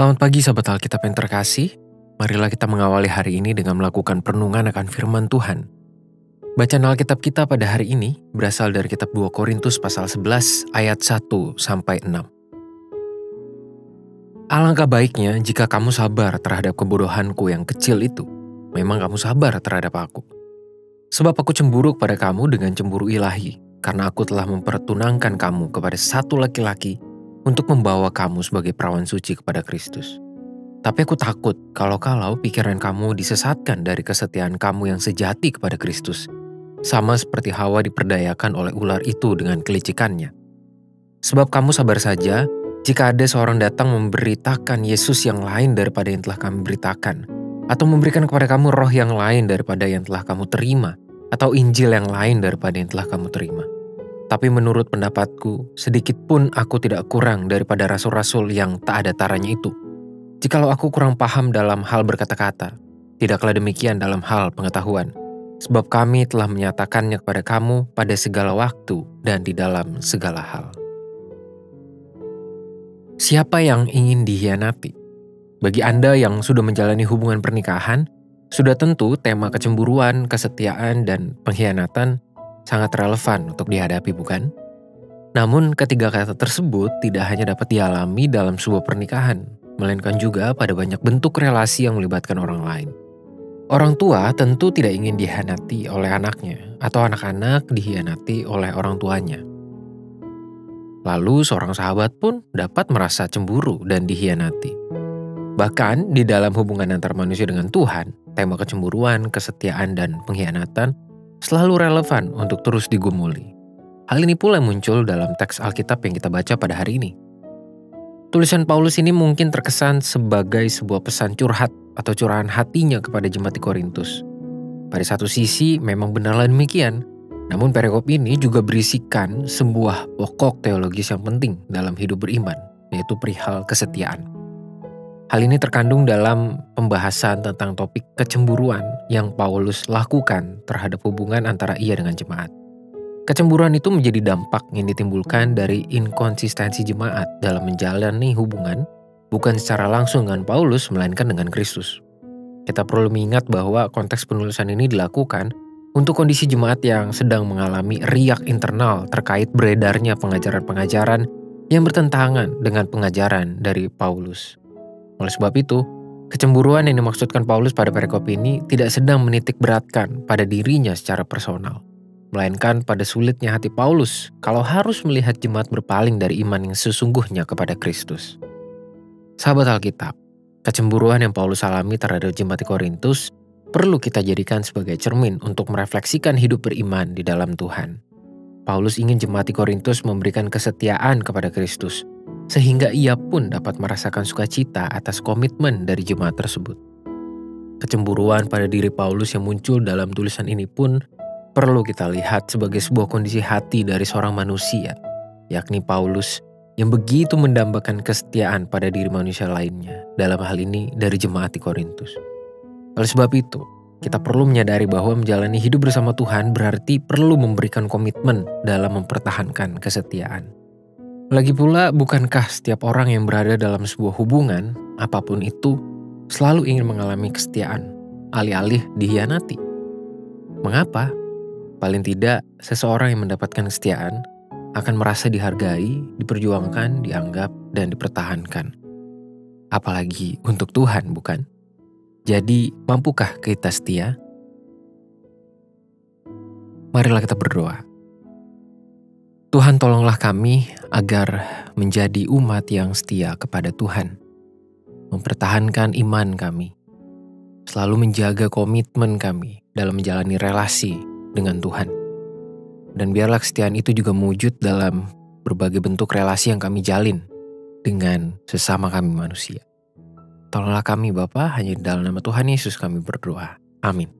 Selamat pagi sahabat Alkitab yang terkasih. Marilah kita mengawali hari ini dengan melakukan perenungan akan firman Tuhan. Bacaan Alkitab kita pada hari ini berasal dari kitab 2 Korintus pasal 11 ayat 1-6. Alangkah baiknya jika kamu sabar terhadap kebodohanku yang kecil itu. Memang kamu sabar terhadap aku. Sebab aku cemburu kepada kamu dengan cemburu ilahi, karena aku telah mempertunangkan kamu kepada satu laki-laki untuk membawa kamu sebagai perawan suci kepada Kristus. Tapi aku takut kalau pikiran kamu disesatkan dari kesetiaan kamu yang sejati kepada Kristus, sama seperti Hawa diperdayakan oleh ular itu dengan kelicikannya. Sebab kamu sabar saja jika ada seorang datang memberitakan Yesus yang lain daripada yang telah kami beritakan, atau memberikan kepada kamu roh yang lain daripada yang telah kamu terima, atau Injil yang lain daripada yang telah kamu terima. Tapi menurut pendapatku, sedikit pun aku tidak kurang daripada rasul-rasul yang tak ada taranya itu. Jikalau aku kurang paham dalam hal berkata-kata, tidaklah demikian dalam hal pengetahuan. Sebab kami telah menyatakannya kepada kamu pada segala waktu dan di dalam segala hal. Siapa yang ingin dikhianati? Bagi Anda yang sudah menjalani hubungan pernikahan, sudah tentu tema kecemburuan, kesetiaan, dan pengkhianatan sangat relevan untuk dihadapi, bukan? Namun ketiga kata tersebut tidak hanya dapat dialami dalam sebuah pernikahan, melainkan juga pada banyak bentuk relasi yang melibatkan orang lain. Orang tua tentu tidak ingin dikhianati oleh anaknya, atau anak-anak dikhianati oleh orang tuanya. Lalu seorang sahabat pun dapat merasa cemburu dan dikhianati. Bahkan di dalam hubungan antar manusia dengan Tuhan, tema kecemburuan, kesetiaan, dan pengkhianatan selalu relevan untuk terus digumuli. Hal ini pula muncul dalam teks Alkitab yang kita baca pada hari ini. Tulisan Paulus ini mungkin terkesan sebagai sebuah pesan curhat atau curahan hatinya kepada jemaat di Korintus. Pada satu sisi memang benarlah demikian, namun perikop ini juga berisikan sebuah pokok teologis yang penting dalam hidup beriman, yaitu perihal kesetiaan. Hal ini terkandung dalam pembahasan tentang topik kecemburuan yang Paulus lakukan terhadap hubungan antara ia dengan jemaat. Kecemburuan itu menjadi dampak yang ditimbulkan dari inkonsistensi jemaat dalam menjalani hubungan bukan secara langsung dengan Paulus melainkan dengan Kristus. Kita perlu mengingat bahwa konteks penulisan ini dilakukan untuk kondisi jemaat yang sedang mengalami riak internal terkait beredarnya pengajaran-pengajaran yang bertentangan dengan pengajaran dari Paulus. Oleh sebab itu, kecemburuan yang dimaksudkan Paulus pada perikop ini tidak sedang menitik beratkan pada dirinya secara personal, melainkan pada sulitnya hati Paulus kalau harus melihat jemaat berpaling dari iman yang sesungguhnya kepada Kristus. Sahabat Alkitab, kecemburuan yang Paulus alami terhadap jemaat di Korintus perlu kita jadikan sebagai cermin untuk merefleksikan hidup beriman di dalam Tuhan. Paulus ingin jemaat di Korintus memberikan kesetiaan kepada Kristus, sehingga ia pun dapat merasakan sukacita atas komitmen dari jemaat tersebut. Kecemburuan pada diri Paulus yang muncul dalam tulisan ini pun perlu kita lihat sebagai sebuah kondisi hati dari seorang manusia, yakni Paulus yang begitu mendambakan kesetiaan pada diri manusia lainnya, dalam hal ini dari jemaat di Korintus. Oleh sebab itu, kita perlu menyadari bahwa menjalani hidup bersama Tuhan berarti perlu memberikan komitmen dalam mempertahankan kesetiaan. Lagi pula, bukankah setiap orang yang berada dalam sebuah hubungan, apapun itu, selalu ingin mengalami kesetiaan, alih-alih dikhianati? Mengapa? Paling tidak, seseorang yang mendapatkan kesetiaan akan merasa dihargai, diperjuangkan, dianggap, dan dipertahankan. Apalagi untuk Tuhan, bukan? Jadi, mampukah kita setia? Marilah kita berdoa. Tuhan, tolonglah kami agar menjadi umat yang setia kepada Tuhan, mempertahankan iman kami, selalu menjaga komitmen kami dalam menjalani relasi dengan Tuhan. Dan biarlah kesetiaan itu juga mewujud dalam berbagai bentuk relasi yang kami jalin dengan sesama kami manusia. Tolonglah kami Bapa, hanya dalam nama Tuhan Yesus kami berdoa. Amin.